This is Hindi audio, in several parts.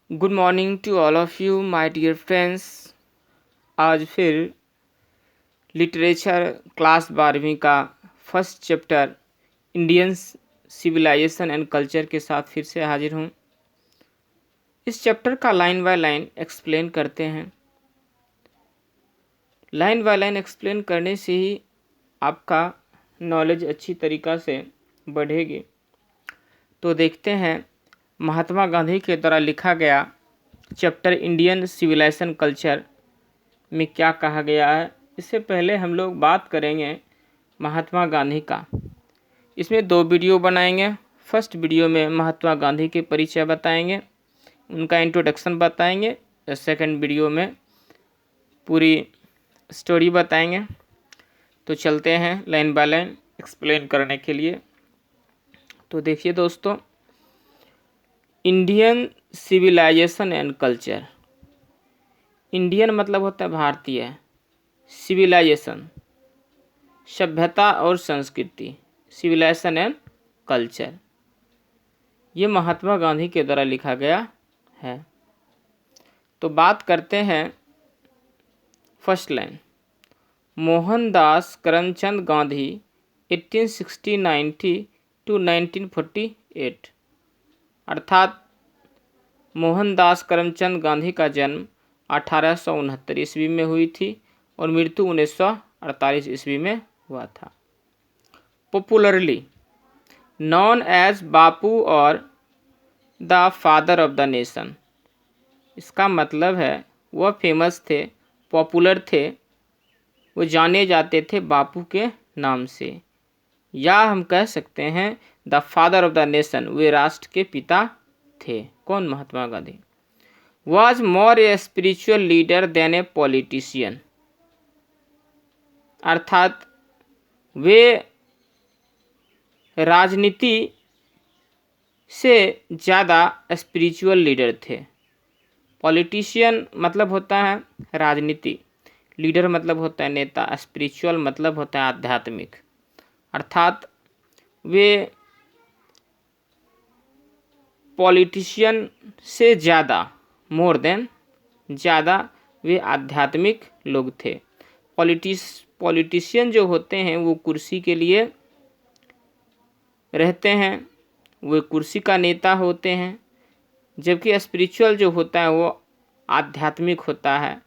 Good morning to all of you my dear friends. आज फिर लिटरेचर क्लास 12वीं का first chapter Indian civilisation and culture के साथ फिर से हाजिर हूँ। इस चैप्टर का लाइन बाय लाइन एक्सप्लेन करते हैं। लाइन बाय लाइन एक्सप्लेन करने से ही आपका नॉलेज अच्छी तरीक़ा से बढ़ेगी। तो देखते हैं महात्मा गांधी के द्वारा लिखा गया चैप्टर इंडियन सिविलाइजेशन कल्चर में क्या कहा गया है। इससे पहले हम लोग बात करेंगे महात्मा गांधी का। इसमें 2 वीडियो बनाएंगे। फर्स्ट वीडियो में महात्मा गांधी के परिचय बताएंगे, उनका इंट्रोडक्शन बताएंगे। सेकंड वीडियो में पूरी स्टोरी बताएंगे। तो चलते हैं लाइन बाय लाइन एक्सप्लेन करने के लिए। तो देखिए दोस्तों, Indian civilisation and culture. Indian मतलब होता है भारतीय, सिविलाइजेशन सभ्यता और संस्कृति, सिविलाइजेशन एंड कल्चर, ये महात्मा गांधी के द्वारा लिखा गया है। तो बात करते हैं first line. Mohandas Karamchand Gandhi 1860-90 to 1948, अर्थात मोहनदास करमचंद गांधी का जन्म 1869 ईस्वी में हुई थी और मृत्यु 1948 ईस्वी में हुआ था। पॉपुलरली नॉन एज बापू और the father of the nation, इसका मतलब है वह फेमस थे, पॉपुलर थे, वो जाने जाते थे बापू के नाम से, या हम कह सकते हैं the father of the nation, वे राष्ट्र के पिता थे। कौन? Mahatma Gandhi. Was more a spiritual leader than a politician, अर्थात वे राजनीति से ज़्यादा स्पिरिचुअल लीडर थे। पॉलिटिशियन मतलब होता है राजनीति, लीडर मतलब होता है नेता, स्पिरिचुअल मतलब होता है आध्यात्मिक, अर्थात वे पॉलिटिशियन से ज़्यादा, मोर देन, ज़्यादा वे आध्यात्मिक लोग थे। पॉलिटिशियन जो होते हैं वो कुर्सी के लिए रहते हैं, वे कुर्सी का नेता होते हैं, जबकि स्पिरिचुअल जो होता है वो आध्यात्मिक होता है,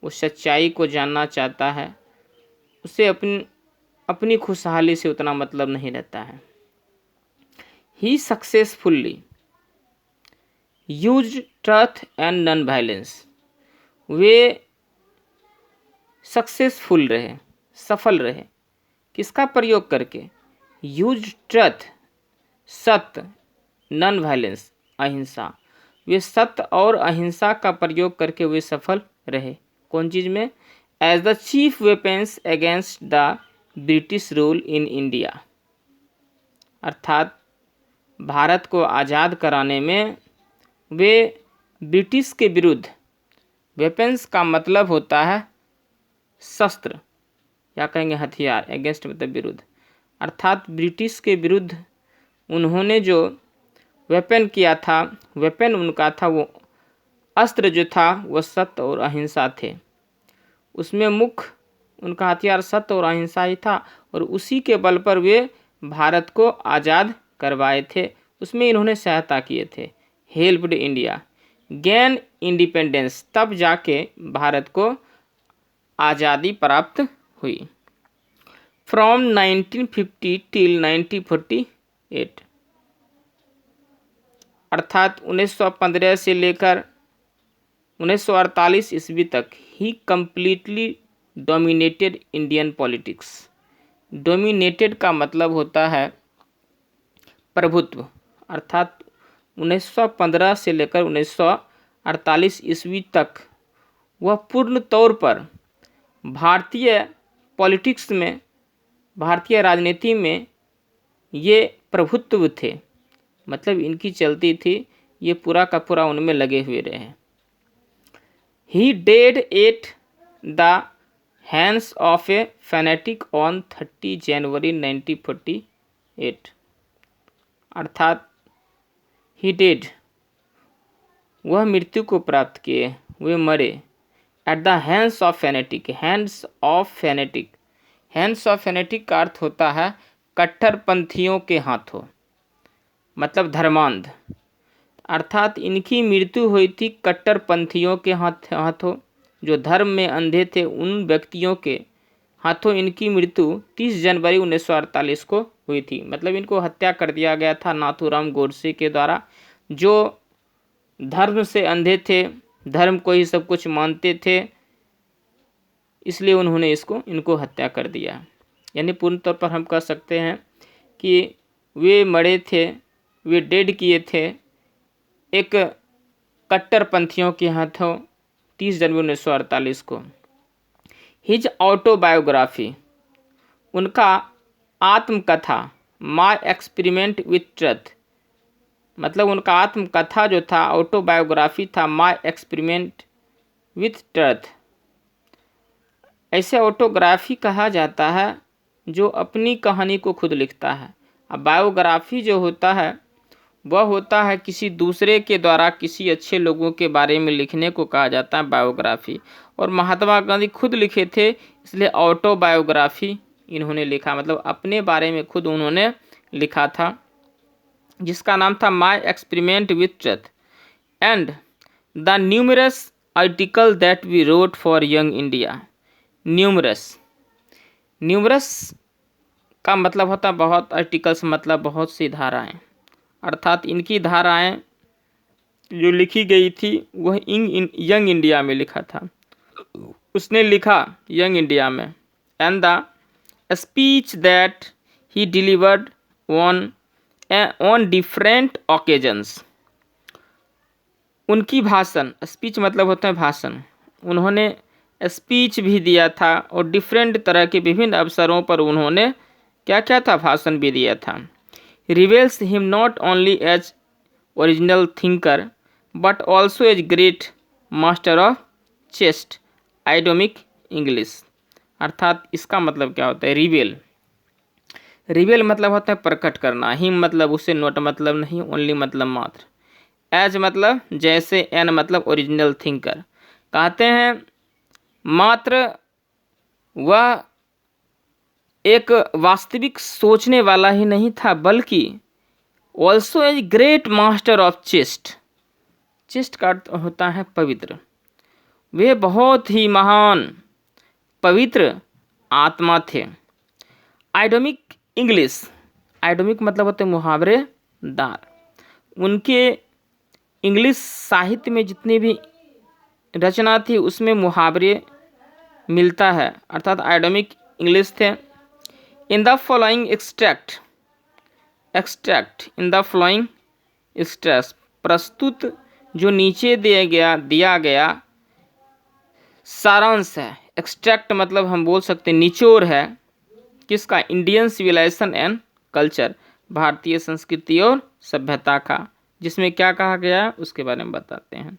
वो सच्चाई को जानना चाहता है, उसे अपनी खुशहाली से उतना मतलब नहीं रहता है। He successfully used truth and non violence, वे सक्सेसफुल रहे, सफल रहे, किसका प्रयोग करके? यूज्ड ट्रुथ, सत्य, नॉन वायलेंस, अहिंसा, वे सत्य और अहिंसा का प्रयोग करके वे सफल रहे। कौन चीज़ में? As the chief weapons against the British rule in India, अर्थात भारत को आज़ाद कराने में वे ब्रिटिश के विरुद्ध, वेपन्स का मतलब होता है शस्त्र या कहेंगे हथियार, अगेंस्ट मतलब विरुद्ध, अर्थात ब्रिटिश के विरुद्ध उन्होंने जो वेपन किया था, वेपन उनका था, वो अस्त्र जो था वो सत्य और अहिंसा थे। उसमें मुख्य उनका हथियार सत्य और अहिंसा ही था और उसी के बल पर वे भारत को आज़ाद करवाए थे, उसमें इन्होंने सहायता किए थे। हेल्प्ड इंडिया गेन इंडिपेंडेंस, तब जाके भारत को आज़ादी प्राप्त हुई। फ्रॉम 1950 टिल 1948, अर्थात 1915 से लेकर 1948 ईस्वी तक he completely dominated Indian politics. Dominated का मतलब होता है प्रभुत्व, अर्थात 1915 से लेकर 1948 ईस्वी तक वह पूर्ण तौर पर भारतीय पॉलिटिक्स में, भारतीय राजनीति में ये प्रभुत्व थे, मतलब इनकी चलती थी, ये पूरा का पूरा उनमें लगे हुए रहे। He dead at the hands of a fanatic on 30 January 1948, अर्थात ही डेड, वह मृत्यु को प्राप्त किए, वे मरे eight the hands of phonetic. Hands of phonetic, hands of phonetic का अर्थ होता है कट्टरपंथियों के हाथों, मतलब धर्मांध। अर्थात इनकी मृत्यु हुई थी कट्टरपंथियों के हाथों, जो धर्म में अंधे थे उन व्यक्तियों के हाथों इनकी मृत्यु 30 जनवरी 1948 को हुई थी। मतलब इनको हत्या कर दिया गया था नाथूराम गोडसे के द्वारा, जो धर्म से अंधे थे, धर्म को ही सब कुछ मानते थे, इसलिए उन्होंने इनको हत्या कर दिया। यानी पूर्ण तौर पर हम कह सकते हैं कि वे मरे थे, वे डेड किए थे एक कट्टरपंथियों के हाथों 30 जनवरी 1948 को। हिज ऑटोबायोग्राफी, उनका आत्मकथा माय एक्सपेरिमेंट विथ ट्रुथ, मतलब उनका आत्मकथा जो था ऑटोबायोग्राफी था माय एक्सपेरिमेंट विथ ट्रुथ। ऐसे ऑटोग्राफी कहा जाता है जो अपनी कहानी को खुद लिखता है। अब बायोग्राफी जो होता है वह होता है किसी दूसरे के द्वारा किसी अच्छे लोगों के बारे में लिखने को कहा जाता है बायोग्राफी। और महात्मा गांधी खुद लिखे थे, इसलिए ऑटोबायोग्राफी इन्होंने लिखा, मतलब अपने बारे में खुद उन्होंने लिखा था, जिसका नाम था my experiment with truth and the numerous article that we wrote for young India. Numerous, numerous का मतलब होता है बहुत, आर्टिकल्स मतलब बहुत सी धाराएं, अर्थात इनकी धाराएं जो लिखी गई थी वह यंग इंडिया में लिखा था। उसने लिखा यंग इंडिया में। And the speech that he delivered on different occasions, उनकी भाषण, स्पीच मतलब होता है भाषण, उन्होंने स्पीच भी दिया था और डिफरेंट तरह के विभिन्न अवसरों पर उन्होंने क्या क्या था, भाषण भी दिया था। Reveals him not only as original thinker but also as great master of chaste idiomatic English. अर्थात इसका मतलब क्या होता है, रिवेल, रिवेल मतलब होता है प्रकट करना, हिम मतलब उसे नोट मतलब नहीं, ओनली मतलब मात्र, एज मतलब जैसे, एन मतलब ओरिजिनल थिंकर। कहते हैं मात्र वह एक वास्तविक सोचने वाला ही नहीं था बल्कि also as great master of chest. Chest का अर्थ होता है पवित्र। वे बहुत ही महान पवित्र आत्मा थे। आइडोमिक इंग्लिश, आइडोमिक मतलब होते हैं मुहावरेदार। उनके इंग्लिश साहित्य में जितनी भी रचना थी उसमें मुहावरे मिलता है, अर्थात आइडोमिक इंग्लिश थे। In the following extract in the following extract, प्रस्तुत जो नीचे दिया गया सारांश है। एक्सट्रैक्ट मतलब हम बोल सकते हैं निचोड़ है, किसका, इंडियन सिविलाइजेशन एंड कल्चर, भारतीय संस्कृति और सभ्यता का, जिसमें क्या कहा गया है उसके बारे में बताते हैं।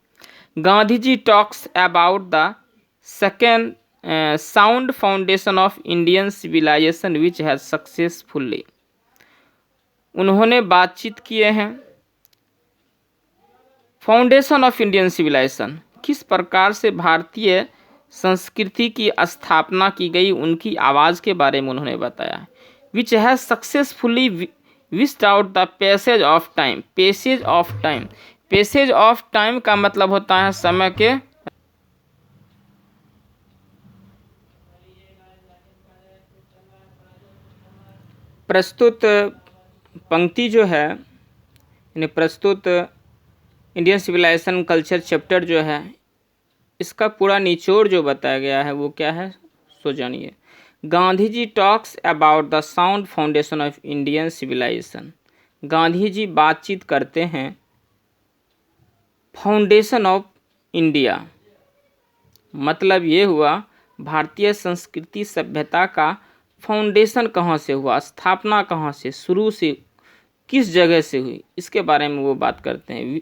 Gandhi ji talks about the second sound foundation of Indian civilisation which has successfully, उन्होंने बातचीत किए हैं फाउंडेशन ऑफ इंडियन सिविलाइजेशन, किस प्रकार से भारतीय संस्कृति की स्थापना की गई, उनकी आवाज़ के बारे में उन्होंने बताया। विच has successfully wished out the passage of time, passage of time, passage of time का मतलब होता है समय के प्रस्तुत पंक्ति जो है, यानी प्रस्तुत इंडियन सिविलाइजेशन कल्चर चैप्टर जो है, इसका पूरा निचोड़ जो बताया गया है वो क्या है, सो जानिए। Gandhi ji talks about the sound foundation of Indian civilisation, Gandhi ji बातचीत करते हैं फाउंडेशन ऑफ इंडिया, मतलब ये हुआ भारतीय संस्कृति सभ्यता का फाउंडेशन कहाँ से हुआ, स्थापना कहाँ से, शुरू से किस जगह से हुई, इसके बारे में वो बात करते हैं।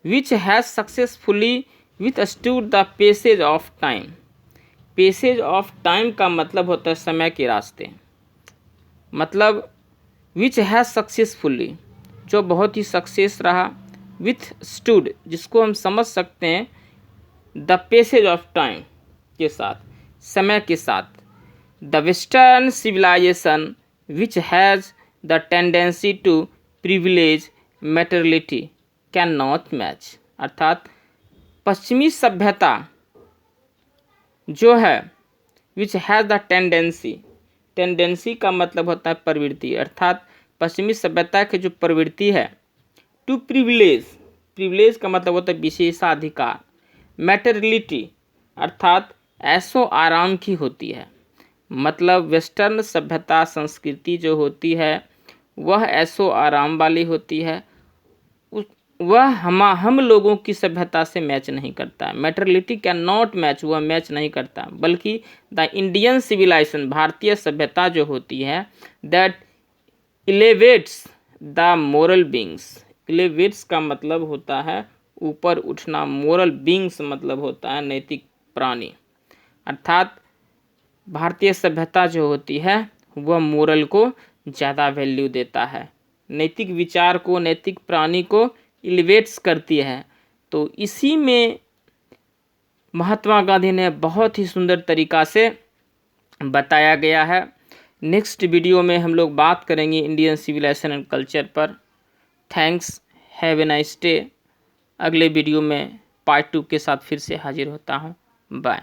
Which has successfully withstood the passage of time, passage of time का मतलब होता है समय के रास्ते, मतलब विच हैज़ सक्सेसफुली, जो बहुत ही सक्सेस रहा, विथस्टूड, जिसको हम समझ सकते हैं द पैसेज ऑफ टाइम के साथ, समय के साथ। The western civilisation which has the tendency to privilege materiality can not match, अर्थात पश्चिमी सभ्यता जो है which has the tendency, tendency का मतलब होता है प्रवृत्ति, अर्थात पश्चिमी सभ्यता की जो प्रवृत्ति है टू प्रिविलेज, प्रिविलेज का मतलब होता है विशेषाधिकार, मैटेरियलिटी अर्थात ऐशो आराम की होती है। मतलब वेस्टर्न सभ्यता संस्कृति जो होती है वह ऐशो आराम वाली होती है, वह हम लोगों की सभ्यता से मैच नहीं करता है। मैटेरियलिटी कैन नॉट मैच, वह मैच नहीं करता, बल्कि द इंडियन सिविलाइजेशन, भारतीय सभ्यता जो होती है, दैट इलेवेट्स द मोरल बींग्स, इलेवेट्स का मतलब होता है ऊपर उठना, मोरल बींग्स मतलब होता है नैतिक प्राणी, अर्थात भारतीय सभ्यता जो होती है वह मोरल को ज़्यादा वैल्यू देता है, नैतिक विचार को, नैतिक प्राणी को इलिवेट्स करती है। तो इसी में महात्मा गांधी ने बहुत ही सुंदर तरीक़ा से बताया गया है। नेक्स्ट वीडियो में हम लोग बात करेंगे इंडियन सिविलाइजेशन एंड कल्चर पर। Thanks, have a nice day. अगले वीडियो में पार्ट 2 के साथ फिर से हाजिर होता हूँ। बाय।